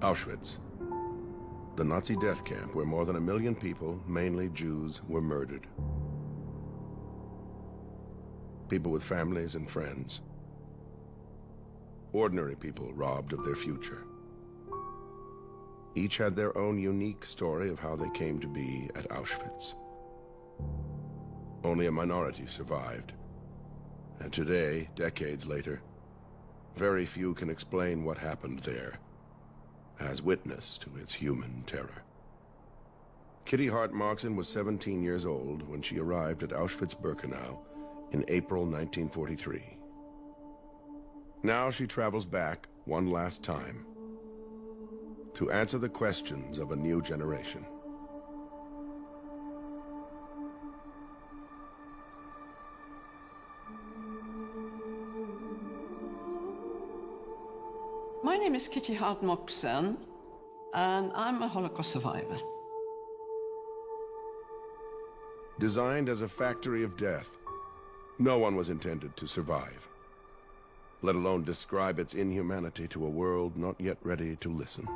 Auschwitz, the Nazi death camp where more than 1 million people, mainly Jews, were murdered. People with families and friends. Ordinary people robbed of their future. Each had their own unique story of how they came to be at Auschwitz. Only a minority survived. And today, decades later, very few can explain what happened there as witness to its human terror. Kitty Hart-Moxon was 17 years old when she arrived at Auschwitz-Birkenau in April 1943. Now she travels back one last time to answer the questions of a new generation. My name is Kitty Hart-Moxon, and I'm a Holocaust survivor. Designed as a factory of death, no one was intended to survive, let alone describe its inhumanity to a world not yet ready to listen.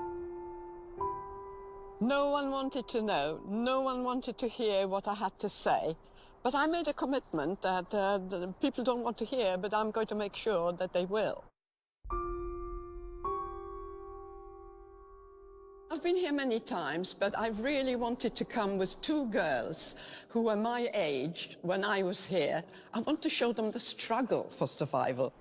No one wanted to know, no one wanted to hear what I had to say. But I made a commitment that the people don't want to hear, but I'm going to make sure that they will. I've been here many times, but I really wanted to come with 2 girls who were my age when I was here. I want to show them the struggle for survival.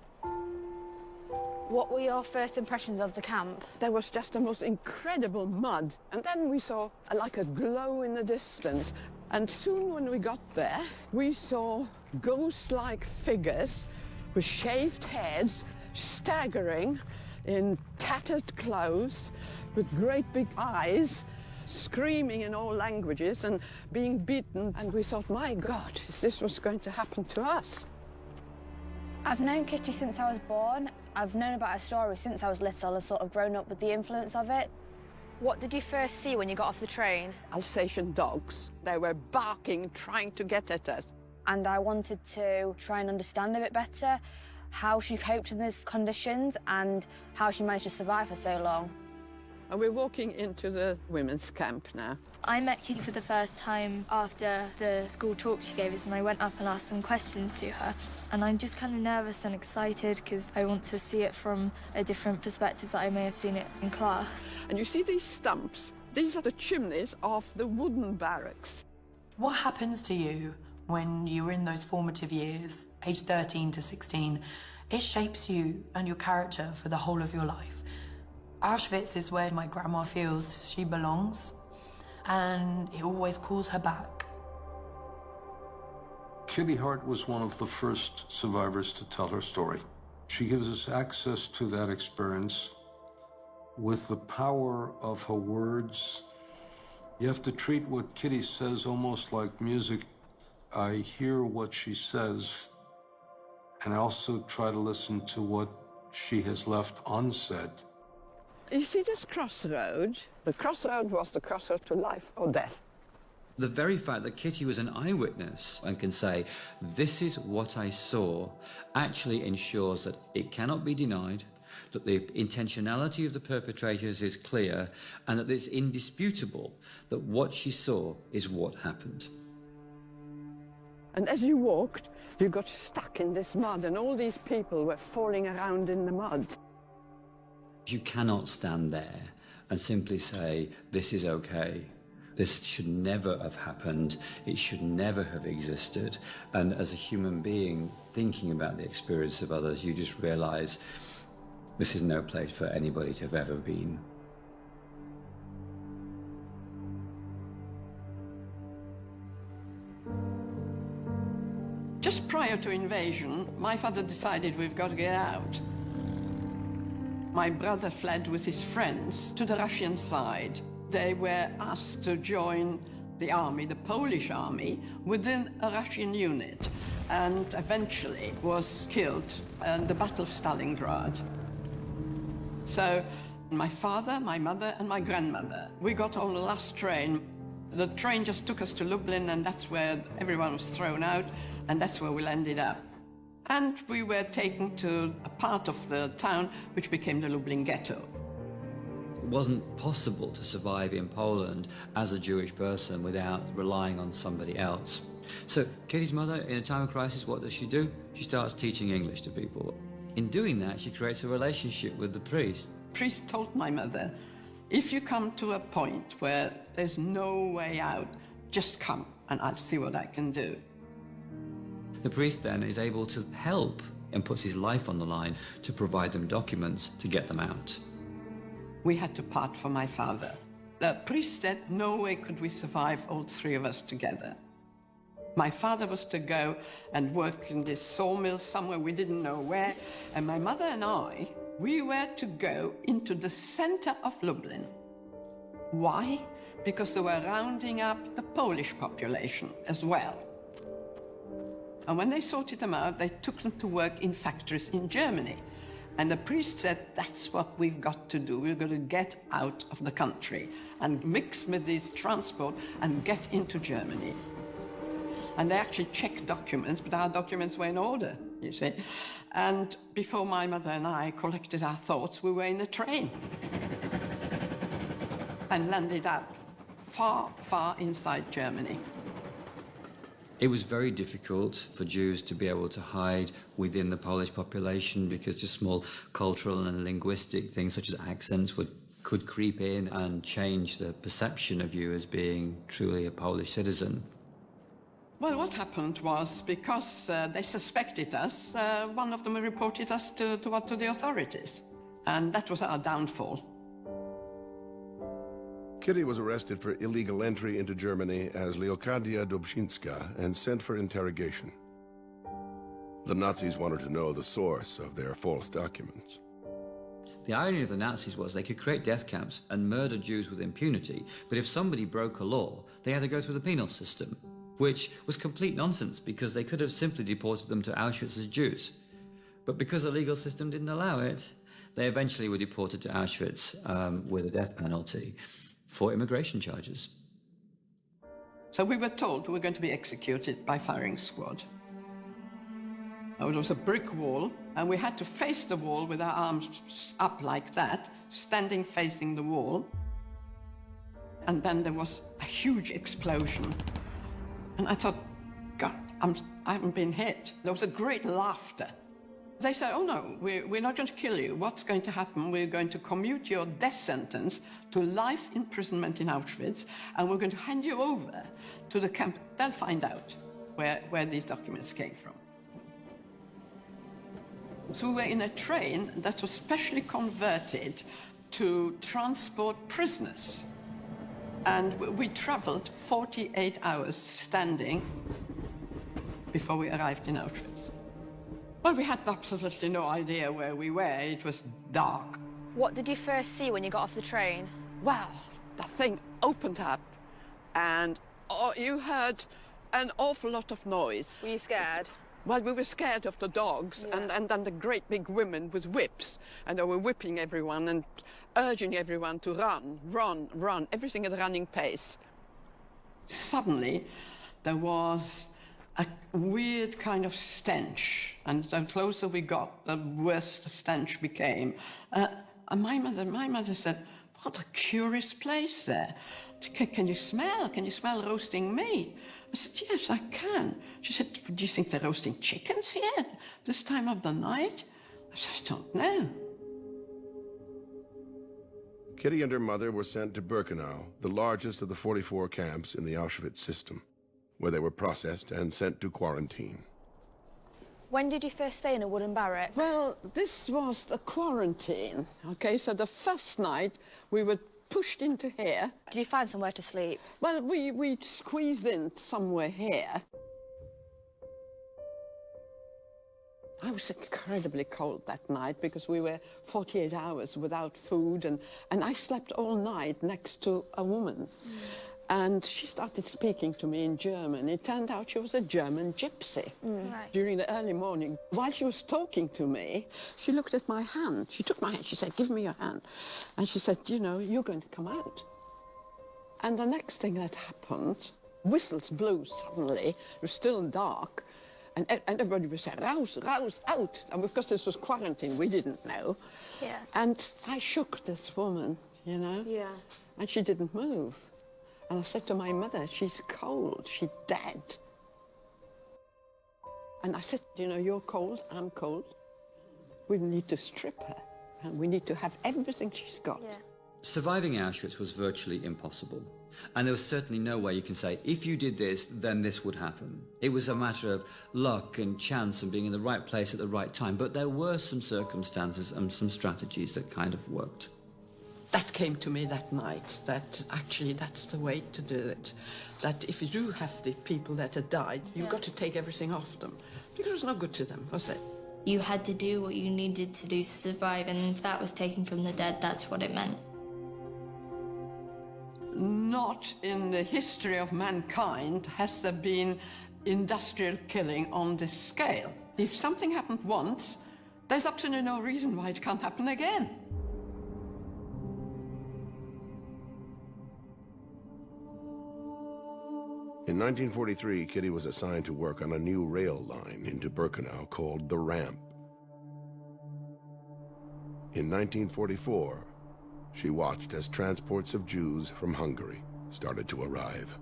What were your first impressions of the camp? There was just the most incredible mud. And then we saw like a glow in the distance. And soon when we got there, we saw ghost-like figures with shaved heads, staggering in tattered clothes, with great big eyes, screaming in all languages and being beaten. And we thought, my God, is this what's going to happen to us? I've known Kitty since I was born. I've known about her story since I was little and sort of grown up with the influence of it. What did you first see when you got off the train? Alsatian dogs. They were barking, trying to get at us. And I wanted to try and understand a bit better how she coped in these conditions and how she managed to survive for so long. And we're walking into the women's camp now. I met Kitty for the first time after the school talk she gave us, and I went up and asked some questions to her. And I'm just kind of nervous and excited because I want to see it from a different perspective that I may have seen it in class. And you see these stumps? These are the chimneys of the wooden barracks. What happens to you when you were in those formative years, age 13 to 16? It shapes you and your character for the whole of your life. Auschwitz is where my grandma feels she belongs, and it always calls her back. Kitty Hart was one of the first survivors to tell her story. She gives us access to that experience with the power of her words. You have to treat what Kitty says almost like music. I hear what she says, and I also try to listen to what she has left unsaid. You see this crossroad? The crossroad was the crossroad to life or death. The very fact that Kitty was an eyewitness and can say, this is what I saw, actually ensures that it cannot be denied, that the intentionality of the perpetrators is clear, and that it's indisputable that what she saw is what happened. And as you walked, you got stuck in this mud, and all these people were falling around in the mud. You cannot stand there and simply say, this is okay. This should never have happened. It should never have existed. And as a human being, thinking about the experience of others, you just realize this is no place for anybody to have ever been. Just prior to invasion, my father decided we've got to get out. My brother fled with his friends to the Russian side. They were asked to join the army, the Polish army, within a Russian unit, and eventually was killed in the Battle of Stalingrad. So my father, my mother, and my grandmother, we got on the last train. The train just took us to Lublin, and that's where everyone was thrown out, and that's where we landed up. And we were taken to a part of the town which became the Lublin ghetto. It wasn't possible to survive in Poland as a Jewish person without relying on somebody else. So Kitty's mother, in a time of crisis, what does she do? She starts teaching English to people. In doing that, she creates a relationship with the priest. The priest told my mother, if you come to a point where there's no way out, just come and I'll see what I can do. The priest then is able to help and puts his life on the line to provide them documents to get them out. We had to part from my father. The priest said no way could we survive, all three of us together. My father was to go and work in this sawmill somewhere we didn't know where, and my mother and I, we were to go into the center of Lublin. Why? Because they were rounding up the Polish population as well. And when they sorted them out, they took them to work in factories in Germany. And the priest said, that's what we've got to do. We've got to get out of the country and mix with this transport and get into Germany. And they actually checked documents, but our documents were in order, you see. And before my mother and I collected our thoughts, we were in a train and landed up far, far inside Germany. It was very difficult for Jews to be able to hide within the Polish population because just small cultural and linguistic things such as accents could creep in and change the perception of you as being truly a Polish citizen. Well, what happened was, because they suspected us, one of them reported us to the authorities. And that was our downfall. Kitty was arrested for illegal entry into Germany as Leokadia Dobrzynska and sent for interrogation. The Nazis wanted to know the source of their false documents. The irony of the Nazis was they could create death camps and murder Jews with impunity, but if somebody broke a law, they had to go through the penal system, which was complete nonsense because they could have simply deported them to Auschwitz as Jews. But because the legal system didn't allow it, they eventually were deported to Auschwitz with a death penalty for immigration charges. So we were told we were going to be executed by firing squad. It was a brick wall, and we had to face the wall with our arms up like that, standing facing the wall. And then there was a huge explosion. And I thought, God, I haven't been hit. There was a great laughter. They said, oh no, we're not going to kill you. What's going to happen? We're going to commute your death sentence to life imprisonment in Auschwitz, and we're going to hand you over to the camp. They'll find out where these documents came from. So we were in a train that was specially converted to transport prisoners. And we traveled 48 hours standing before we arrived in Auschwitz. Well, we had absolutely no idea where we were. It was dark. What did you first see when you got off the train? Well, the thing opened up, and you heard an awful lot of noise. Were you scared? Well, we were scared of the dogs, Yeah. and then the great big women with whips, and they were whipping everyone and urging everyone to run, run, run, everything at a running pace. Suddenly, there was a weird kind of stench, and the closer we got, the worse the stench became. And my mother said, what a curious place there. Can you smell? Can you smell roasting meat? I said, yes, I can. She said, do you think they're roasting chickens here this time of the night? I said, I don't know. Kitty and her mother were sent to Birkenau, the largest of the 44 camps in the Auschwitz system, where they were processed and sent to quarantine. When did you first stay in a wooden barrack? Well, this was the quarantine, okay? So the first night we were pushed into here. Did you find somewhere to sleep? Well, we squeezed in somewhere here. I was incredibly cold that night because we were 48 hours without food, and I slept all night next to a woman. And she started speaking to me in German. It turned out she was a German gypsy. Right. During the early morning, while she was talking to me, she looked at my hand. She took my hand. She said, "Give me your hand." And she said, "You know, you're going to come out." And the next thing that happened, whistles blew suddenly. It was still dark. And everybody was saying, "Raus, raus, out." And because this was quarantine, we didn't know. Yeah. And I shook this woman, you know? Yeah. And she didn't move. And I said to my mother, "She's cold, she's dead." And I said, "You know, you're cold, I'm cold. We need to strip her, and we need to have everything she's got." Yeah. Surviving Auschwitz was virtually impossible. And there was certainly no way you can say, if you did this, then this would happen. It was a matter of luck and chance and being in the right place at the right time. But there were some circumstances and some strategies that kind of worked. That came to me that night, that actually that's the way to do it. That if you do have the people that had died, you've got to take everything off them. Because it was not good to them, was it? You had to do what you needed to do to survive, and if that was taken from the dead, that's what it meant. Not in the history of mankind has there been industrial killing on this scale. If something happened once, there's absolutely no reason why it can't happen again. In 1943, Kitty was assigned to work on a new rail line into Birkenau called the Ramp. In 1944, she watched as transports of Jews from Hungary started to arrive.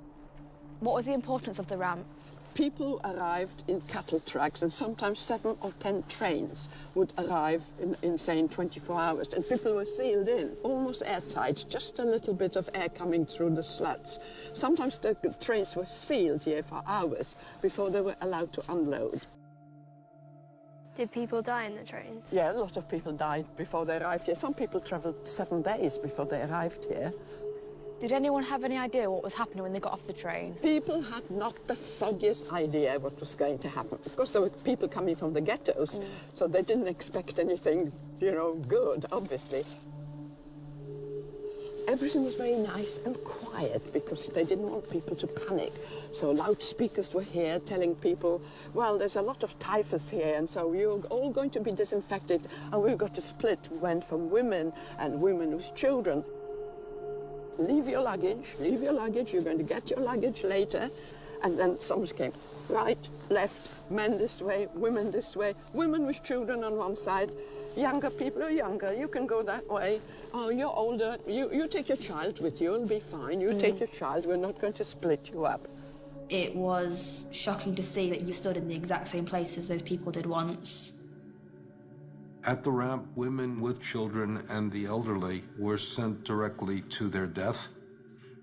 What was the importance of the ramp? People arrived in cattle trucks, and sometimes 7 or 10 trains would arrive in say, 24 hours, and people were sealed in, almost airtight, just a little bit of air coming through the slats. Sometimes the trains were sealed here for hours before they were allowed to unload. Did people die in the trains? Yeah, a lot of people died before they arrived here. Some people travelled 7 days before they arrived here. Did anyone have any idea what was happening when they got off the train? People had not the foggiest idea what was going to happen. Of course, there were people coming from the ghettos, so they didn't expect anything, you know, good, obviously. Everything was very nice and quiet because they didn't want people to panic. So loudspeakers were here telling people, well, there's a lot of typhus here, and so you're all going to be disinfected, and we've got to split. We went from women and women with children. Leave your luggage, you're going to get your luggage later. And then someone came, right, left, men this way, women with children on one side. Younger people are younger, you can go that way. Oh, you're older, you take your child with you, it'll be fine. You take your child, we're not going to split you up. It was shocking to see that you stood in the exact same place as those people did once. At the ramp, women with children and the elderly were sent directly to their death.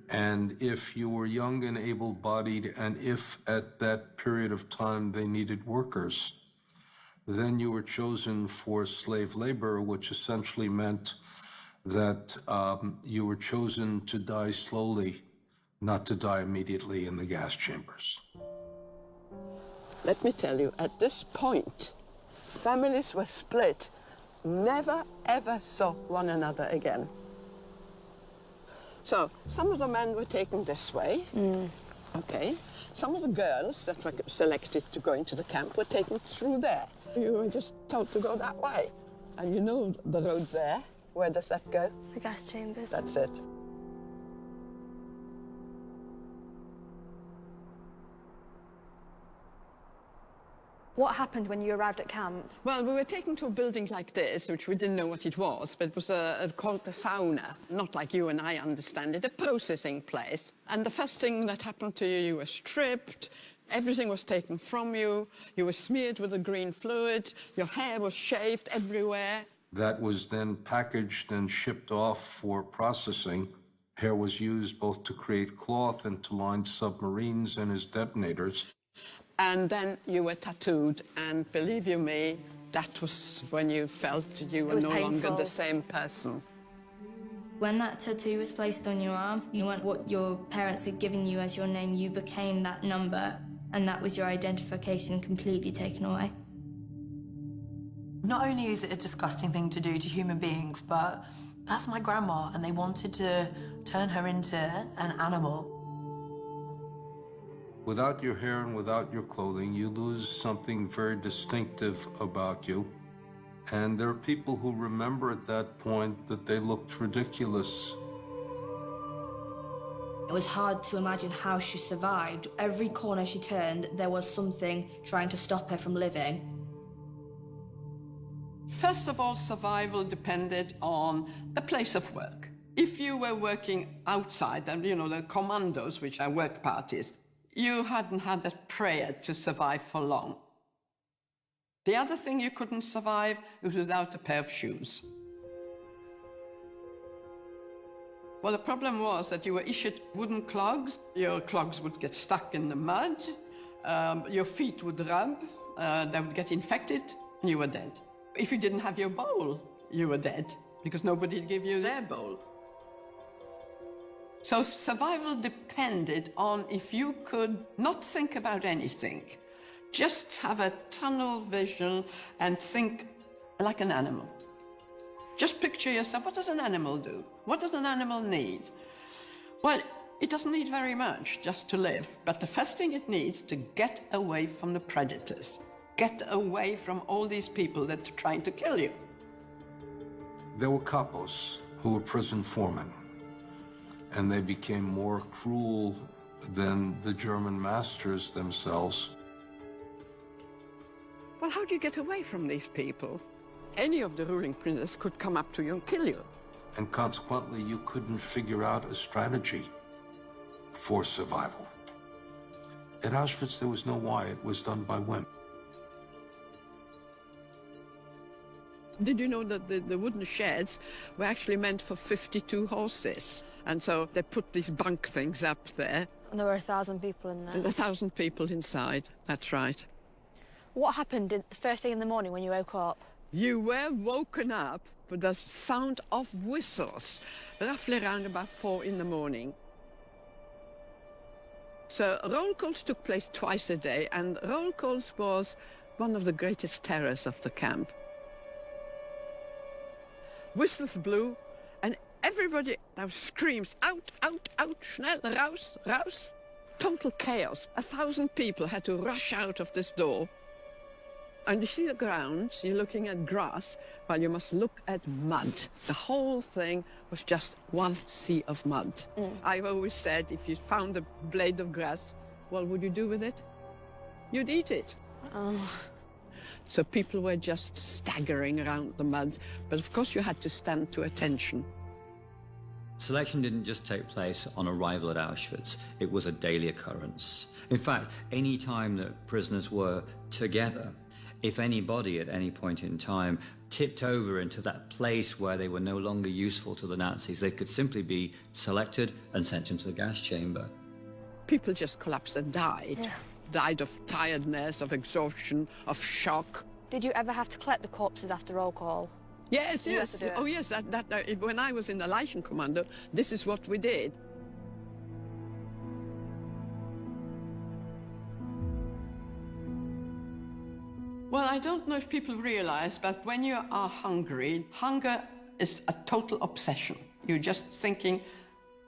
And if you were young and able-bodied, and if at that period of time they needed workers, then you were chosen for slave labor, which essentially meant that you were chosen to die slowly, not to die immediately in the gas chambers. Let me tell you, at this point, families were split, never ever saw one another again. So some of the men were taken this way, okay. Some of the girls that were selected to go into the camp were taken through there. You were just told to go that way. And you know the road there, where does that go? The gas chambers. That's it. What happened when you arrived at camp? Well, we were taken to a building like this, which we didn't know what it was, but it was called the sauna. Not like you and I understand it, a processing place. And the first thing that happened to you, you were stripped, everything was taken from you, you were smeared with a green fluid, your hair was shaved everywhere. That was then packaged and shipped off for processing. Hair was used both to create cloth and to line submarines and as detonators. And then you were tattooed, and believe you me, that was when you felt you were no longer the same person. When that tattoo was placed on your arm, you weren't what your parents had given you as your name, you became that number, and that was your identification completely taken away. Not only is it a disgusting thing to do to human beings, but that's my grandma, and they wanted to turn her into an animal. Without your hair and without your clothing, you lose something very distinctive about you. And there are people who remember at that point that they looked ridiculous. It was hard to imagine how she survived. Every corner she turned, there was something trying to stop her from living. First of all, survival depended on the place of work. If you were working outside, and you know, the commandos, which are work parties, you hadn't had a prayer to survive for long. The other thing you couldn't survive was without a pair of shoes. Well, the problem was that you were issued wooden clogs. Your clogs would get stuck in the mud, your feet would rub, they would get infected, and you were dead. If you didn't have your bowl, you were dead, because nobody would give you their bowl. So survival depended on if you could not think about anything, just have a tunnel vision and think like an animal. Just picture yourself, what does an animal do? What does an animal need? Well, it doesn't need very much just to live, but the first thing it needs to get away from the predators, get away from all these people that are trying to kill you. There were capos who were prison foremen, and they became more cruel than the German masters themselves. Well, how do you get away from these people? Any of the ruling princes could come up to you and kill you. And consequently, you couldn't figure out a strategy for survival. At Auschwitz, there was no why. It was done by whim. Did you know that the wooden sheds were actually meant for 52 horses? And so they put these bunk things up there. And there were 1,000 people in there. And 1,000 people inside, that's right. What happened the first thing in the morning when you woke up? You were woken up with the sound of whistles, roughly around about 4 in the morning. So roll calls took place twice a day, and roll calls was one of the greatest terrors of the camp. Whistles blew, and everybody now screams, out, out, out, schnell, raus, raus. Total chaos. 1,000 people had to rush out of this door. And you see the ground, you're looking at grass, well, you must look at mud. The whole thing was just one sea of mud. I've always said, if you found a blade of grass, what would you do with it? You'd eat it. So people were just staggering around the mud, but of course you had to stand to attention. Selection didn't just take place on arrival at Auschwitz, it was a daily occurrence. In fact, any time that prisoners were together, if anybody at any point in time tipped over into that place where they were no longer useful to the Nazis, they could simply be selected and sent into the gas chamber. People just collapsed and died. Yeah. Died of tiredness, of exhaustion, of shock. Did you ever have to collect the corpses after roll call? Yes, You had yes. to do it. Oh, yes. When I was in the Leichenkommando, this is what we did. Well, I don't know if people realize, but when you are hungry, hunger is a total obsession. You're just thinking,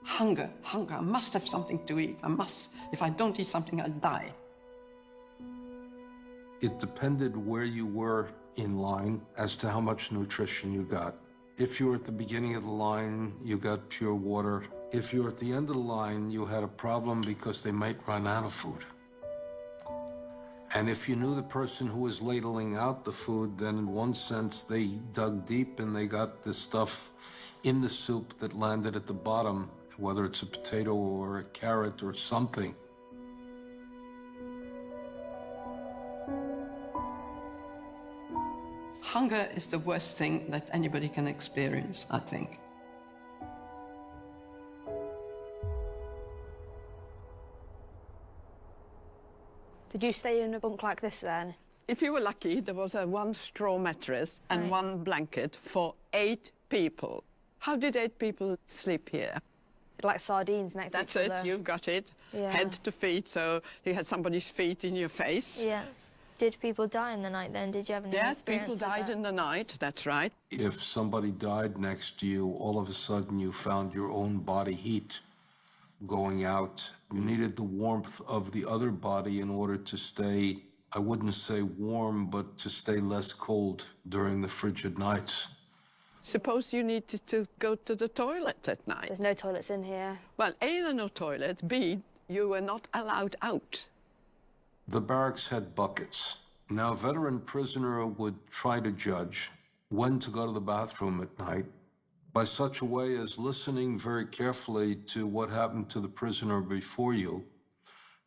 hunger, hunger, I must have something to eat. I must. If I don't eat something, I'll die. It depended where you were in line as to how much nutrition you got. If you were at the beginning of the line, you got pure water. If you were at the end of the line, you had a problem because they might run out of food. And if you knew the person who was ladling out the food, then in one sense, they dug deep and they got the stuff in the soup that landed at the bottom, whether it's a potato or a carrot or something. Hunger is the worst thing that anybody can experience, I think. Did you stay in a bunk like this then? If you were lucky, there was a one straw mattress and one blanket for 8 people. How did 8 people sleep here? Like sardines next That's to each it, other? you've got it. Yeah. Head to feet, so you had somebody's feet in your face. Yeah. Did people die in the night then? Did you have any Yes, experience people with died that? in the night, that's right. If somebody died next to you, all of a sudden you found your own body heat going out. You needed the warmth of the other body in order to stay, I wouldn't say warm, but to stay less cold during the frigid nights. Suppose you needed to go to the toilet at night. There's no toilets in here. Well, A, there are no toilets, B, you were not allowed out. The barracks had buckets. Now, a veteran prisoner would try to judge when to go to the bathroom at night by such a way as listening very carefully to what happened to the prisoner before you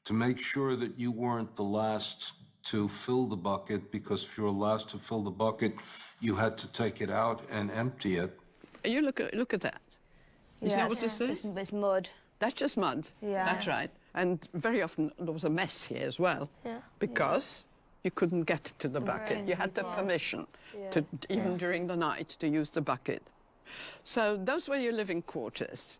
to make sure that you weren't the last to fill the bucket, because if you were last to fill the bucket, you had to take it out and empty it. You look at that. You see what this is? It's mud. That's just mud. Yeah. That's right. And very often there was a mess here as well. Yeah. Because you couldn't get to the bucket. Right. You had the permission to, even during the night, to use the bucket. So those were your living quarters.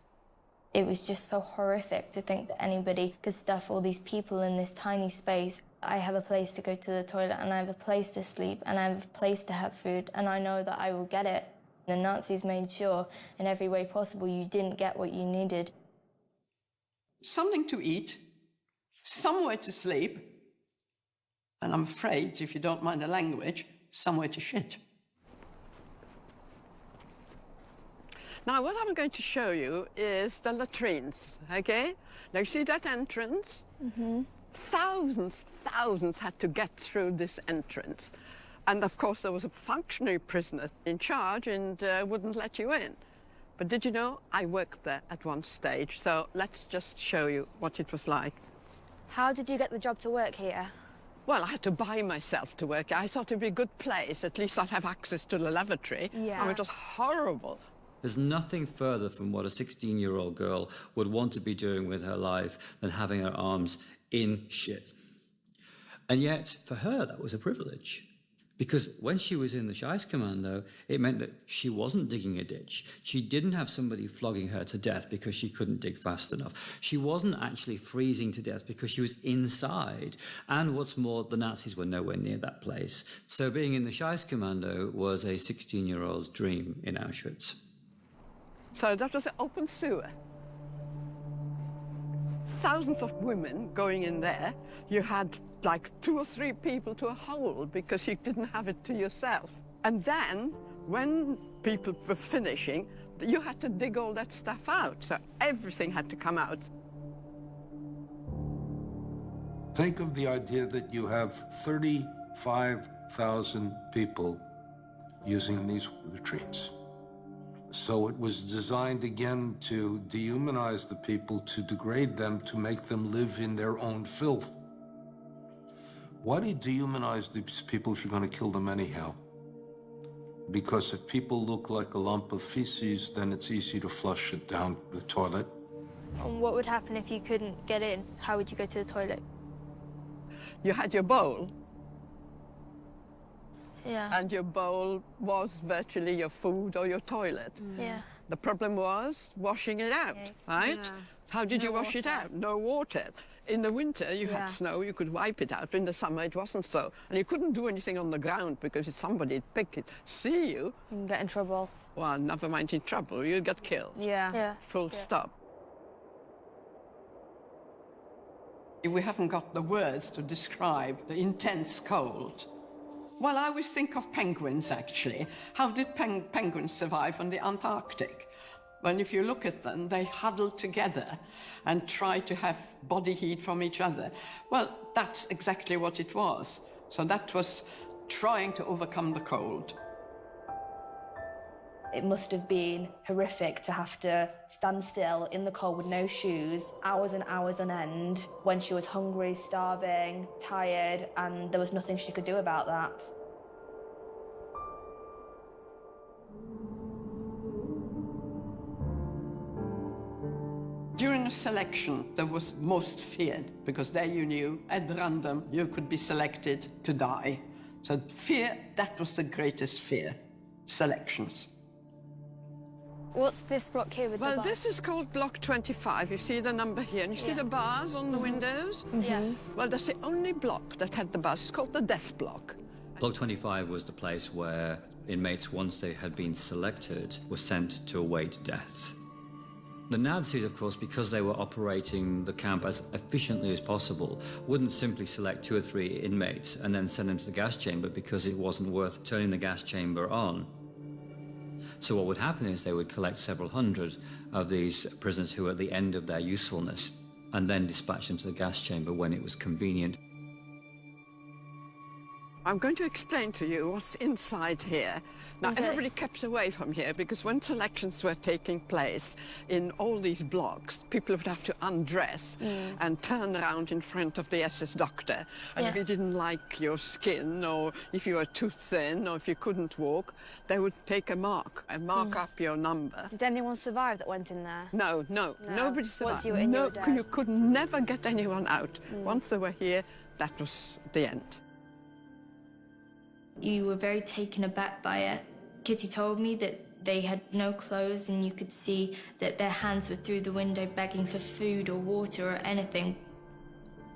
It was just so horrific to think that anybody could stuff all these people in this tiny space. I have a place to go to the toilet, and I have a place to sleep, and I have a place to have food, and I know that I will get it. The Nazis made sure in every way possible you didn't get what you needed. Something to eat, somewhere to sleep, and I'm afraid, if you don't mind the language, somewhere to shit. Now, what I'm going to show you is the latrines, okay? Now, you see that entrance? Mm-hmm. Thousands had to get through this entrance. And, of course, there was a functionary prisoner in charge and wouldn't let you in. But did you know, I worked there at one stage, so let's just show you what it was like. How did you get the job to work here? Well, I had to buy myself to work. I thought it'd be a good place. At least I'd have access to the lavatory. Yeah. I mean, it was horrible. There's nothing further from what a 16-year-old girl would want to be doing with her life than having her arms in shit. And yet, for her, that was a privilege. Because when she was in the Scheißkommando, it meant that she wasn't digging a ditch. She didn't have somebody flogging her to death because she couldn't dig fast enough. She wasn't actually freezing to death because she was inside. And what's more, the Nazis were nowhere near that place. So being in the Scheißkommando was a 16-year-old's dream in Auschwitz. So that was an open sewer. Thousands of women going in there. You had like 2 or 3 people to a hole because you didn't have it to yourself. And then, when people were finishing, you had to dig all that stuff out. So everything had to come out. Think of the idea that you have 35,000 people using these latrines. So it was designed again to dehumanize the people, to degrade them, to make them live in their own filth. Why do you dehumanize these people if you're going to kill them anyhow? Because if people look like a lump of feces, then it's easy to flush it down the toilet. And what would happen if you couldn't get in? How would you go to the toilet? You had your bowl, Yeah. and your bowl was virtually your food or your toilet. Yeah. The problem was washing it out, right? Yeah. How did you wash it out? No water. In the winter, you Yeah. had snow, you could wipe it out. In the summer, it wasn't so. And you couldn't do anything on the ground because if somebody'd pick it, see you, You can get in trouble. well, never mind in trouble, you'd get killed. Yeah. Yeah. Full stop. We haven't got the words to describe the intense cold. Well, I always think of penguins, actually. How did penguins survive on the Antarctic? Well, if you look at them, they huddle together and try to have body heat from each other. Well, that's exactly what it was. So that was trying to overcome the cold. It must have been horrific to have to stand still in the cold with no shoes, hours and hours on end, when she was hungry, starving, tired, and there was nothing she could do about that. During a selection, there was most feared, because there you knew, at random, you could be selected to die. So fear, that was the greatest fear, selections. What's this block here with the Well, bars? this is called Block 25. You see the number here, and you see the bars on the windows? Yeah. Well, that's the only block that had the bars. It's called the death block. Block 25 was the place where inmates, once they had been selected, were sent to await death. The Nazis, of course, because they were operating the camp as efficiently as possible, wouldn't simply select 2 or 3 inmates and then send them to the gas chamber because it wasn't worth turning the gas chamber on. So what would happen is they would collect several hundred of these prisoners who were at the end of their usefulness and then dispatch them to the gas chamber when it was convenient. I'm going to explain to you what's inside here. Now, everybody kept away from here because when selections were taking place in all these blocks, people would have to undress and turn around in front of the SS doctor. And if you didn't like your skin, or if you were too thin, or if you couldn't walk, they would take a mark and mark up your number. Did anyone survive that went in there? No, nobody survived. Once you were in, you were dead. You could never get anyone out. Once they were here, that was the end. You were very taken aback by it. Kitty told me that they had no clothes and you could see that their hands were through the window begging for food or water or anything.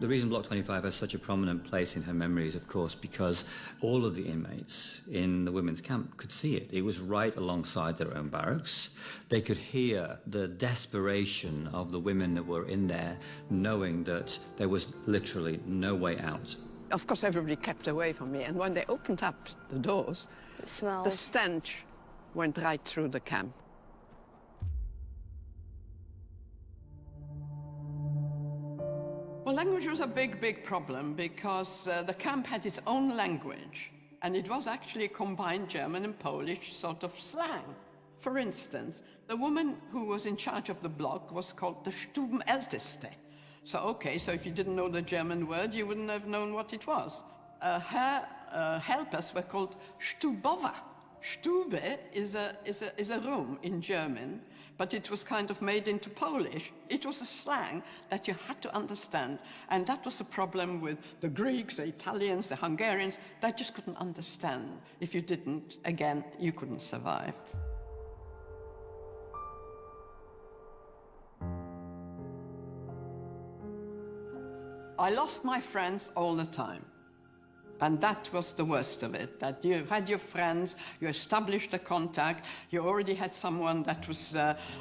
The reason Block 25 has such a prominent place in her memory is, of course, because all of the inmates in the women's camp could see it. It was right alongside their own barracks. They could hear the desperation of the women that were in there, knowing that there was literally no way out. Of course, everybody kept away from me, and when they opened up the doors, It smells. the stench went right through the camp. Well, language was a big problem because the camp had its own language, and it was actually a combined German and Polish sort of slang. For instance, the woman who was in charge of the block was called the Stubenälteste. So, so if you didn't know the German word, you wouldn't have known what it was. Her helpers were called Stubowa. Stube is a room in German, but it was kind of made into Polish. It was a slang that you had to understand, and that was a problem with the Greeks, the Italians, the Hungarians. They just couldn't understand. If you didn't, again, you couldn't survive. I lost my friends all the time. And that was the worst of it, that you had your friends, you established a contact, you already had someone that was,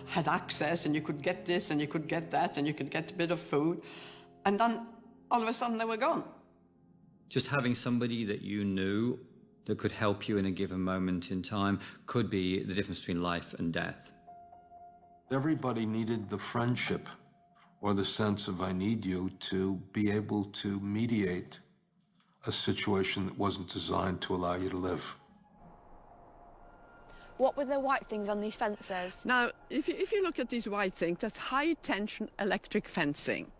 had access, and you could get this, and you could get that, and you could get a bit of food. And then, all of a sudden, they were gone. Just having somebody that you knew that could help you in a given moment in time could be the difference between life and death. Everybody needed the friendship or the sense of I need you to be able to mediate a situation that wasn't designed to allow you to live. What were the white things on these fences? Now, if you look at these white things, that's high-tension electric fencing.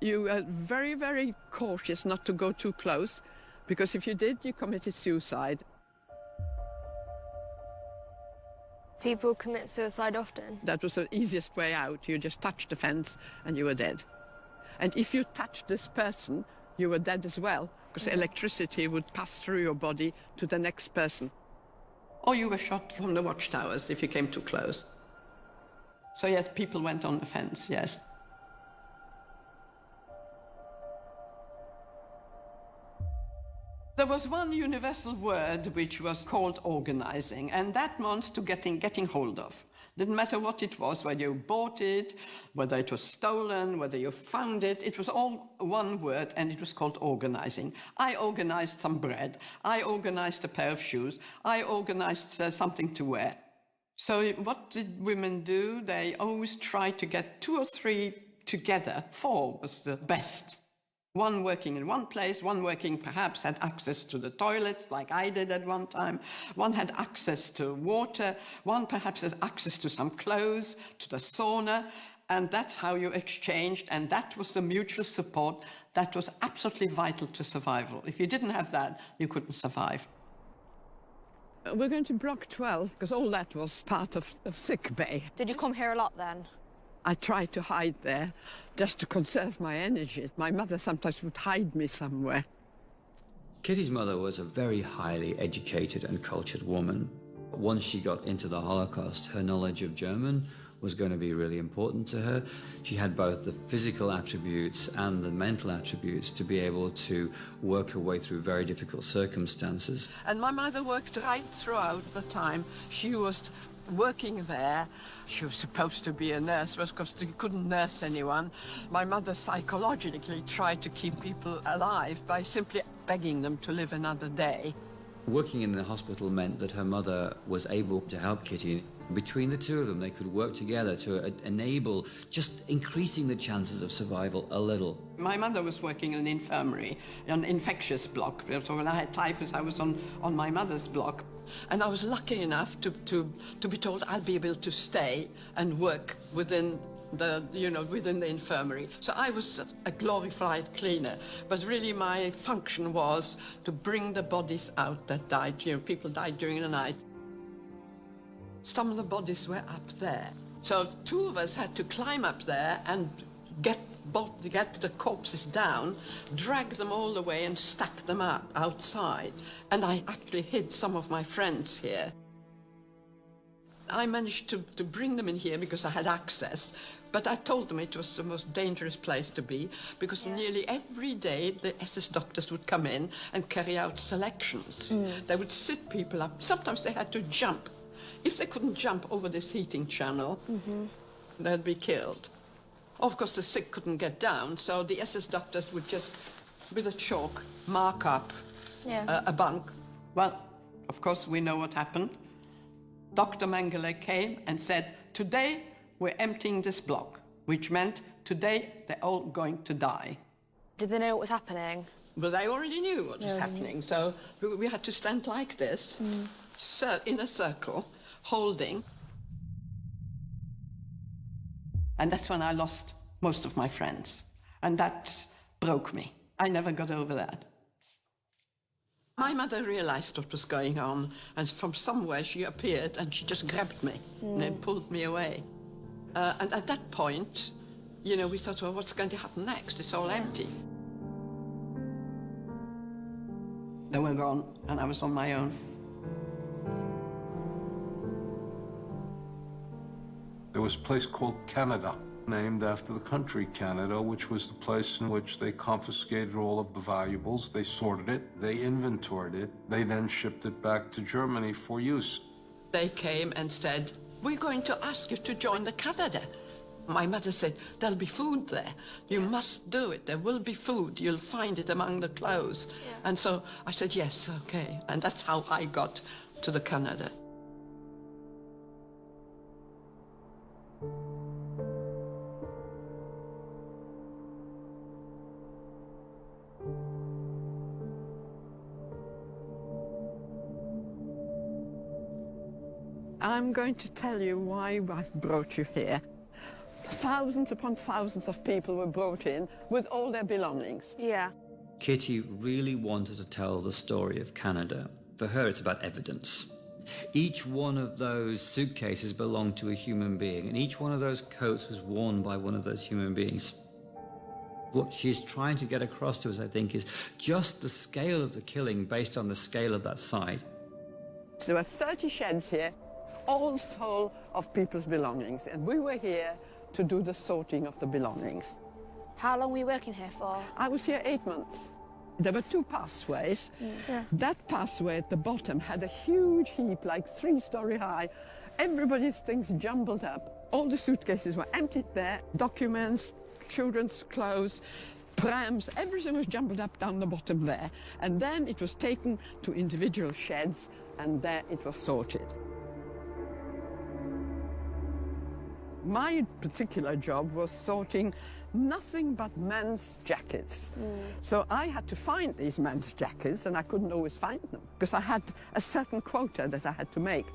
You are very cautious not to go too close, because if you did, you committed suicide. People commit suicide often. That was the easiest way out. You just touched the fence and you were dead. And if you touched this person, you were dead as well, because electricity would pass through your body to the next person. Or you were shot from the watchtowers if you came too close. So yes, people went on the fence, yes. There was one universal word which was called organizing, and that meant to getting hold of. Didn't matter what it was, whether you bought it, whether it was stolen, whether you found it, it was all one word, and it was called organizing. I organized some bread, I organized a pair of shoes, I organized something to wear. So what did women do? They always tried to get 2 or 3 together. 4 was the best. One working in one place, one working perhaps had access to the toilet, like I did at one time. One had access to water. One perhaps had access to some clothes, to the sauna. And that's how you exchanged. And that was the mutual support that was absolutely vital to survival. If you didn't have that, you couldn't survive. We're going to Block 12, because all that was part of sick bay. Did you come here a lot then? I tried to hide there just to conserve my energy. My mother sometimes would hide me somewhere. Kitty's mother was a very highly educated and cultured woman. Once she got into the Holocaust, her knowledge of German was going to be really important to her. She had both the physical attributes and the mental attributes to be able to work her way through very difficult circumstances. And my mother worked right throughout the time. She was working there. She was supposed to be a nurse, but of course she couldn't nurse anyone. My mother psychologically tried to keep people alive by simply begging them to live another day. Working in the hospital meant that her mother was able to help Kitty. Between the two of them, they could work together to enable just increasing the chances of survival a little. My mother was working in an infirmary, an infectious block. So when I had typhus, I was on my mother's block. And I was lucky enough to be told I'll be able to stay and work within within the infirmary. So I was a glorified cleaner, but really my function was to bring the bodies out that died. People died during the night. Some of the bodies were up there. So two of us had to climb up there and get the corpses down, drag them all the way and stack them up outside. And I actually hid some of my friends here. I managed to bring them in here because I had access, but I told them it was the most dangerous place to be because nearly every day the SS doctors would come in and carry out selections. They would sit people up. Sometimes they had to jump. If they couldn't jump over this heating channel, they'd be killed. Of course, the sick couldn't get down, so the SS doctors would just, with a chalk, mark up a bunk. Well, of course, we know what happened. Dr. Mengele came and said, today we're emptying this block, which meant today they're all going to die. Did they know what was happening? Well, they already knew what was happening, so we had to stand like this, in a circle, holding. And that's when I lost most of my friends. And that broke me. I never got over that. My mother realized what was going on, and from somewhere she appeared and she just grabbed me and pulled me away. And at that point, we thought, well, what's going to happen next? It's all empty. They were gone, and I was on my own. There was a place called Canada, named after the country Canada, which was the place in which they confiscated all of the valuables, they sorted it, they inventoried it, they then shipped it back to Germany for use. They came and said, we're going to ask you to join the Canada. My mother said, there'll be food there. You must do it. There will be food. You'll find it among the clothes. And so I said, yes, okay. And that's how I got to the Canada. I'm going to tell you why I've brought you here. Thousands upon thousands of people were brought in with all their belongings. Yeah. Kitty really wanted to tell the story of Canada. For her, it's about evidence. Each one of those suitcases belonged to a human being, and each one of those coats was worn by one of those human beings. What she's trying to get across to us, I think, is just the scale of the killing based on the scale of that site. So there were 30 sheds here, all full of people's belongings, and we were here to do the sorting of the belongings. How long were you working here for? I was here 8 months. There were two pathways. That pathway at the bottom had a huge heap, like 3-story high. Everybody's things jumbled up. All the suitcases were emptied there. Documents, children's clothes, prams, everything was jumbled up down the bottom there. And then it was taken to individual sheds, and there it was sorted. My particular job was sorting nothing but men's jackets. So I had to find these men's jackets, and I couldn't always find them because I had a certain quota that I had to make.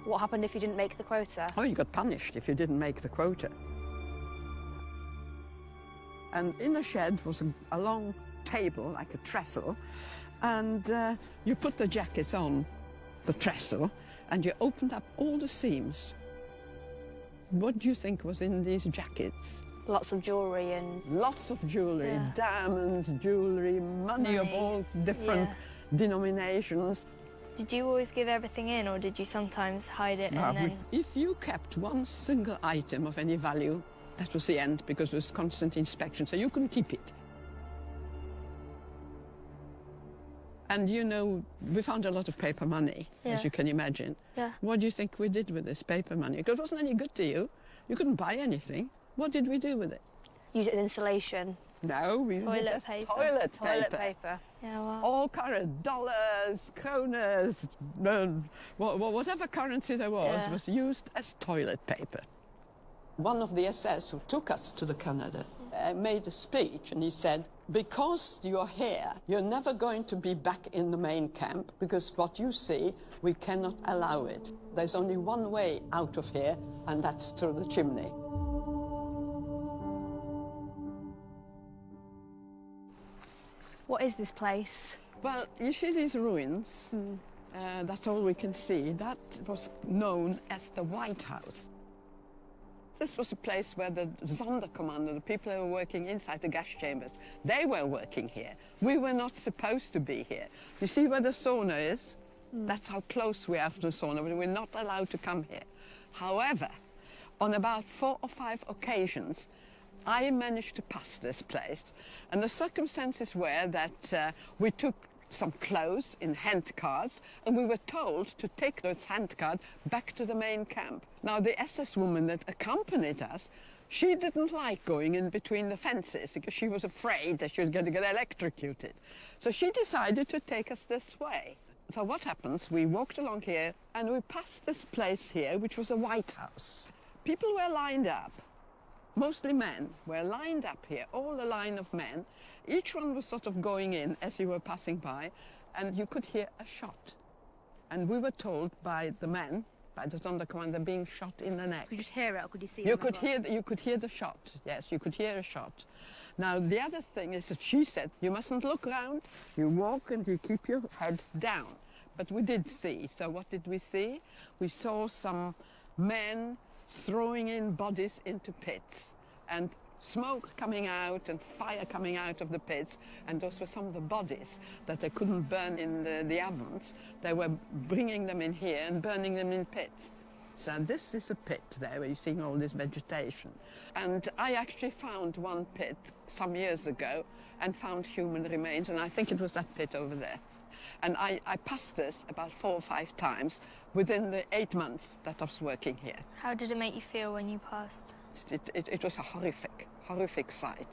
What happened if you didn't make the quota? Oh, you got punished if you didn't make the quota. And in the shed was a long table, like a trestle, and you put the jackets on the trestle, and you opened up all the seams. What do you think was in these jackets? Lots of jewellery and... Lots of jewellery, diamonds, jewellery, money of all different denominations. Did you always give everything in, or did you sometimes hide it and then... If you kept one single item of any value, that was the end, because it was constant inspection, so you couldn't keep it. And you know, we found a lot of paper money, as you can imagine. Yeah. What do you think we did with this paper money? Because it wasn't any good to you. You couldn't buy anything. What did we do with it? Use it as insulation. No, we used it as paper. toilet Toilet paper. paper. Yeah, well... All current dollars, kroners, whatever currency there was used as toilet paper. One of the SS who took us to the Canada made a speech, and he said, because you're here, you're never going to be back in the main camp, because what you see, we cannot allow it. There's only one way out of here, and that's through the chimney. What is this place? Well, you see these ruins, that's all we can see. That was known as the White House. This was a place where the Sonderkommando, the people who were working inside the gas chambers, they were working here. We were not supposed to be here. You see where the sauna is? That's how close we are to the sauna, but we're not allowed to come here. However, on about 4 or 5 occasions, I managed to pass this place, and the circumstances were that we took some clothes in hand carts, and we were told to take those hand carts back to the main camp. Now, the SS woman that accompanied us, she didn't like going in between the fences because she was afraid that she was going to get electrocuted. So she decided to take us this way. So what happens, we walked along here and we passed this place here, which was a White House. People were lined up. Mostly men were lined up here, all a line of men. Each one was sort of going in as you were passing by, and you could hear a shot. And we were told by the men, by the Sonderkommando, being shot in the neck. Could you just hear it, or could you see it? You could hear the shot, yes, you could hear a shot. Now, the other thing is that she said, you mustn't look around, you walk and you keep your head down. But we did see, so what did we see? We saw some men throwing in bodies into pits, and smoke coming out and fire coming out of the pits, and those were some of the bodies that they couldn't burn in the ovens. They were bringing them in here and burning them in pits. So this is a pit there where you're seeing all this vegetation. And I actually found one pit some years ago and found human remains, and I think it was that pit over there. And I passed this about 4 or 5 times within the 8 months that I was working here. How did it make you feel when you passed? It was a horrific sight,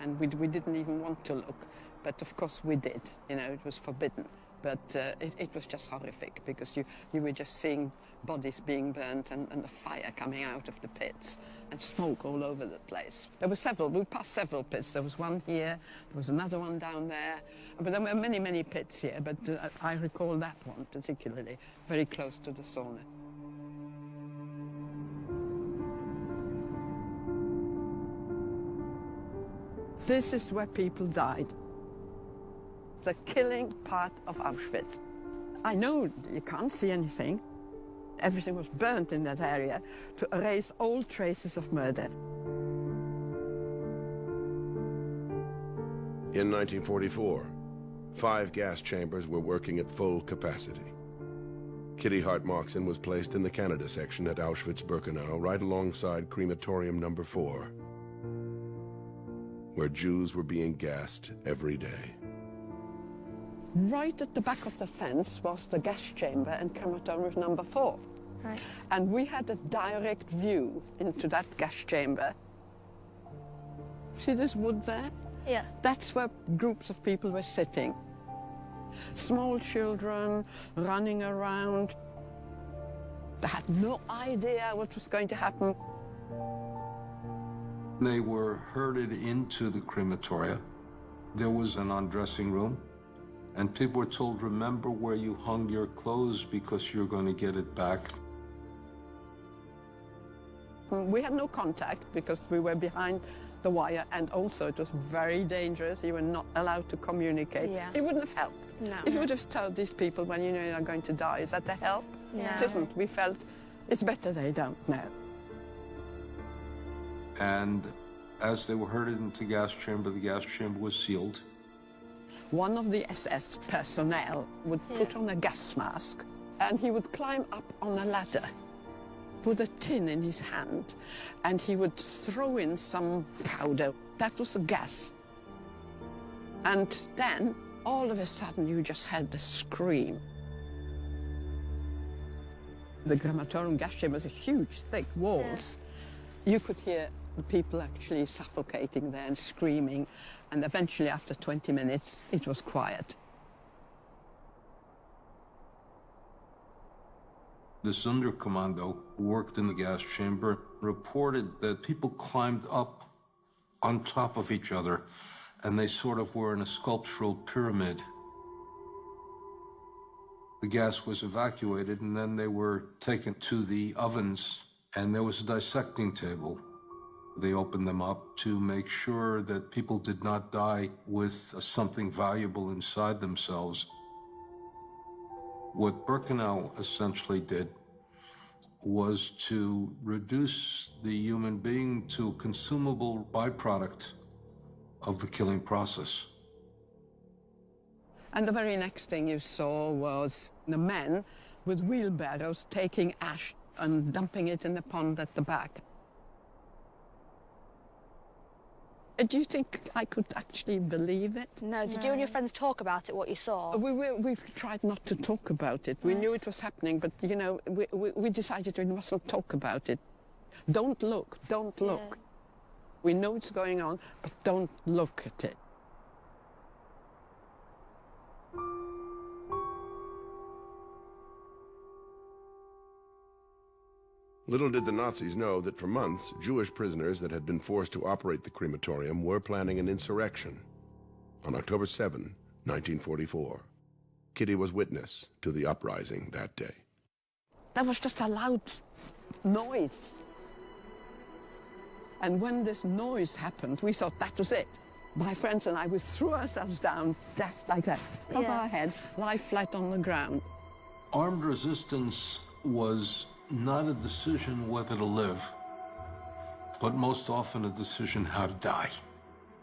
and we didn't even want to look, but of course we did. You know, it was forbidden, but it was just horrific because you were just seeing bodies being burnt and the fire coming out of the pits and smoke all over the place. There were several, we passed several pits. There was one here, there was another one down there, but there were many pits here, but I recall that one particularly, very close to the sauna. This is where people died. The killing part of Auschwitz. I know you can't see anything. Everything was burnt in that area to erase all traces of murder. In 1944, 5 gas chambers were working at full capacity. Kitty Hart-Moxon was placed in the Canada section at Auschwitz-Birkenau, right alongside crematorium number 4, where Jews were being gassed every day. Right at the back of the fence was the gas chamber and crematorium number 4. Right. And we had a direct view into that gas chamber. See this wood there? Yeah. That's where groups of people were sitting. Small children running around. They had no idea what was going to happen. They were herded into the crematoria. There was an undressing room, and people were told, remember where you hung your clothes because you're going to get it back. We had no contact because we were behind the wire, and also it was very dangerous. You were not allowed to communicate. Yeah. It wouldn't have helped. No. If you would have told these people when you know you're going to die, is that the help? No. It isn't. We felt it's better they don't know. And as they were herded into the gas chamber was sealed. one of the SS personnel would put on a gas mask and he would climb up on a ladder, put a tin in his hand, and he would throw in some powder. That was the gas. And then, all of a sudden, you just had the scream. The crematorium gas chamber was a huge, thick walls. You could hear the people actually suffocating there and screaming, and eventually, after 20 minutes, it was quiet. The Sonderkommando who worked in the gas chamber reported that people climbed up on top of each other, and they sort of were in a sculptural pyramid. The gas was evacuated, and then they were taken to the ovens, and there was a dissecting table. They opened them up to make sure that people did not die with something valuable inside themselves. What Birkenau essentially did was to reduce the human being to a consumable byproduct of the killing process. And the very next thing you saw was the men with wheelbarrows taking ash and dumping it in the pond at the back. Do you think I could actually believe it? No. Did you and your friends talk about it, what you saw? We tried not to talk about it. We knew it was happening, but, you know, we decided we mustn't talk about it. Don't look, don't look. We know it's going on, but don't look at it. Little did the Nazis know that for months, Jewish prisoners that had been forced to operate the crematorium were planning an insurrection. On October 7, 1944, Kitty was witness to the uprising that day. There was just a loud noise. And when this noise happened, we thought that was it. My friends and I, we threw ourselves down, just like that, top of our head, lie flat on the ground. Armed resistance was not a decision whether to live, but most often a decision how to die.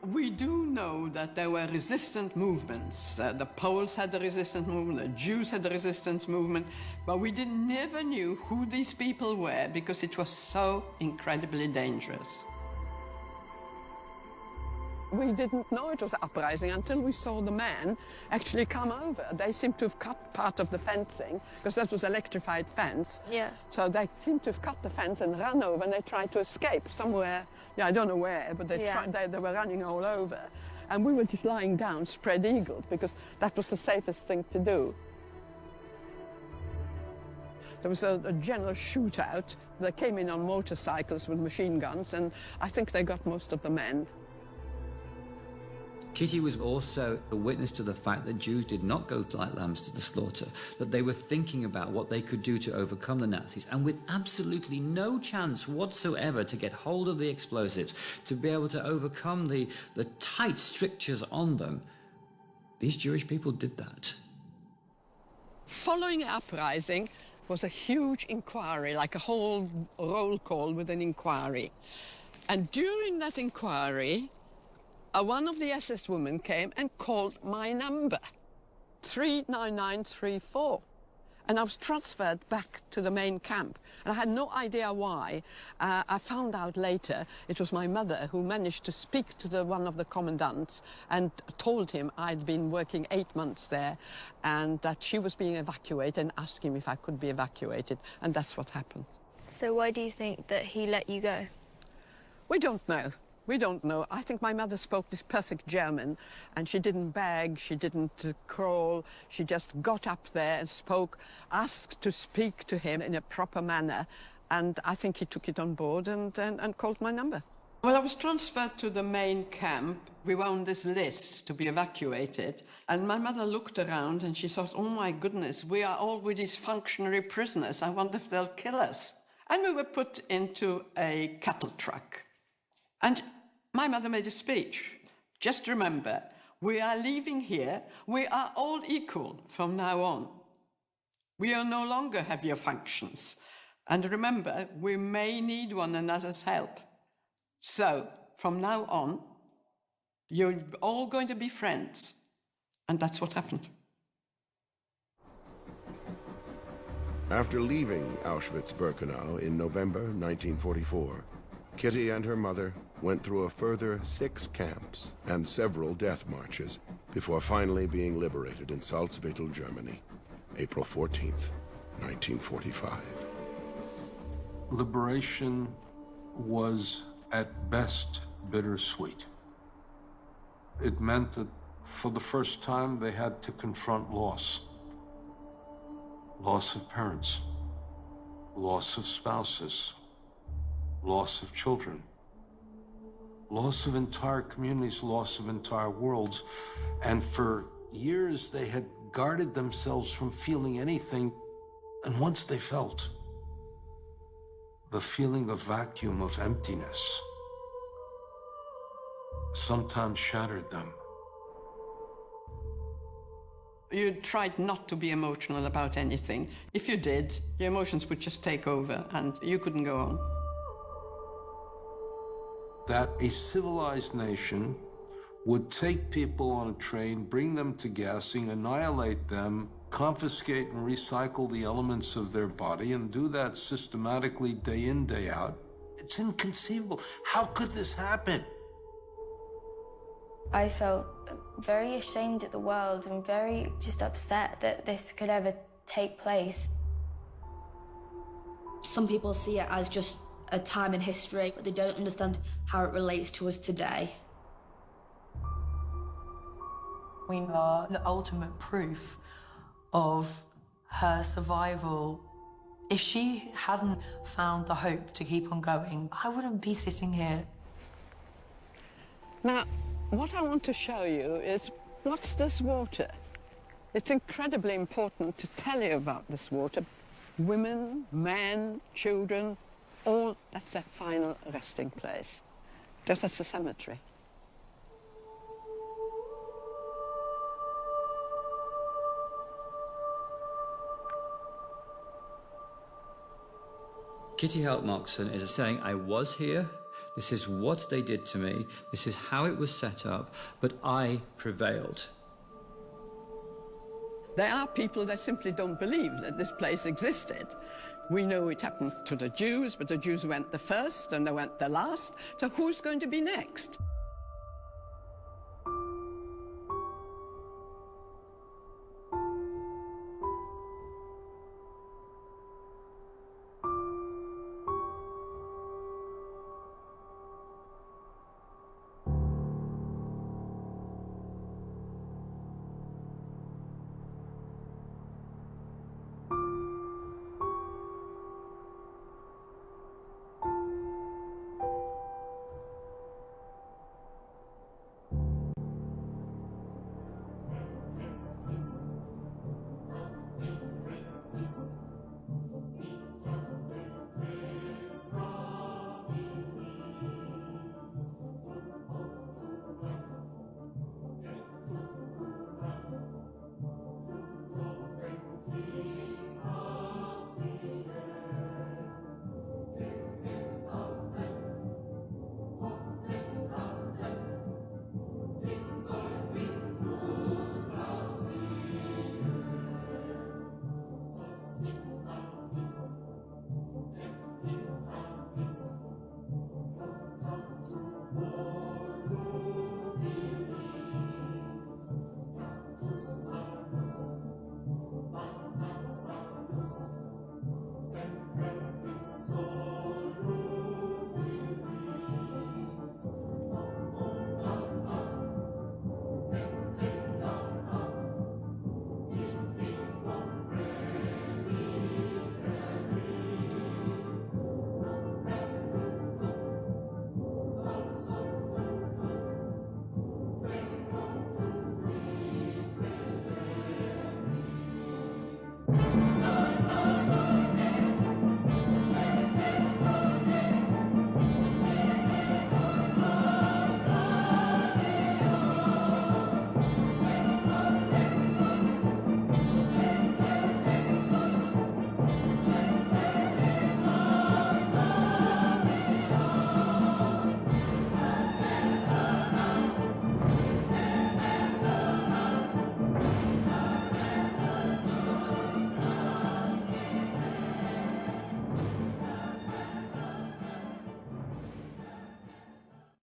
We do know that there were resistant movements. The Poles had the resistance movement, the Jews had the resistance movement, but we never knew who these people were because it was so incredibly dangerous. We didn't know it was an uprising until we saw the men actually come over. They seemed to have cut part of the fencing, because that was electrified fence. Yeah. So they seemed to have cut the fence and run over, and they tried to escape somewhere. Yeah, I don't know where, but they were running all over. And we were just lying down, spread eagled, because that was the safest thing to do. There was a general shootout. They came in on motorcycles with machine guns, and I think they got most of the men. Kitty was also a witness to the fact that Jews did not go like lambs to the slaughter, that they were thinking about what they could do to overcome the Nazis, and with absolutely no chance whatsoever to get hold of the explosives, to be able to overcome the tight strictures on them. These Jewish people did that. Following the uprising was a huge inquiry, like a whole roll call with an inquiry. And during that inquiry, one of the SS women came and called my number, 39934. And I was transferred back to the main camp. And I had no idea why. I found out later it was my mother who managed to speak to one of the commandants and told him I'd been working 8 months there and that she was being evacuated, and asked him if I could be evacuated. And that's what happened. So why do you think that he let you go? We don't know. We don't know. I think my mother spoke this perfect German, and she didn't beg, she didn't crawl, she just got up there and spoke, asked to speak to him in a proper manner, and I think he took it on board and called my number. Well, I was transferred to the main camp. We were on this list to be evacuated, and my mother looked around and she thought, oh my goodness, we are all with these functionary prisoners. I wonder if they'll kill us. And we were put into a cattle truck. And my mother made a speech. Just remember, we are leaving here. We are all equal from now on. We will no longer have your functions. And remember, we may need one another's help. So, from now on, you're all going to be friends. And that's what happened. After leaving Auschwitz-Birkenau in November 1944, Kitty and her mother went through a further 6 camps and several death marches before finally being liberated in Salzwedel, Germany, April 14th, 1945. Liberation was at best bittersweet. It meant that for the first time they had to confront loss. Loss of parents, loss of spouses, loss of children, loss of entire communities, loss of entire worlds. And for years they had guarded themselves from feeling anything, and once they felt the feeling of vacuum, of emptiness, sometimes shattered them. You tried not to be emotional about anything. If you did, your emotions would just take over and you couldn't go on. That a civilized nation would take people on a train, bring them to gassing, annihilate them, confiscate and recycle the elements of their body, and do that systematically day in, day out. It's inconceivable. How could this happen? I felt very ashamed at the world and very just upset that this could ever take place. Some people see it as just a time in history, but they don't understand how it relates to us today. We are the ultimate proof of her survival. If she hadn't found the hope to keep on going, I wouldn't be sitting here. Now, what I want to show you is, what's this water? It's incredibly important to tell you about this water. Women, men, children, all, that's their final resting place. That's a cemetery. Kitty Hart-Moxon is saying, I was here, this is what they did to me, this is how it was set up, but I prevailed. There are people that simply don't believe that this place existed. We know it happened to the Jews, but the Jews went the first and they went the last, so who's going to be next?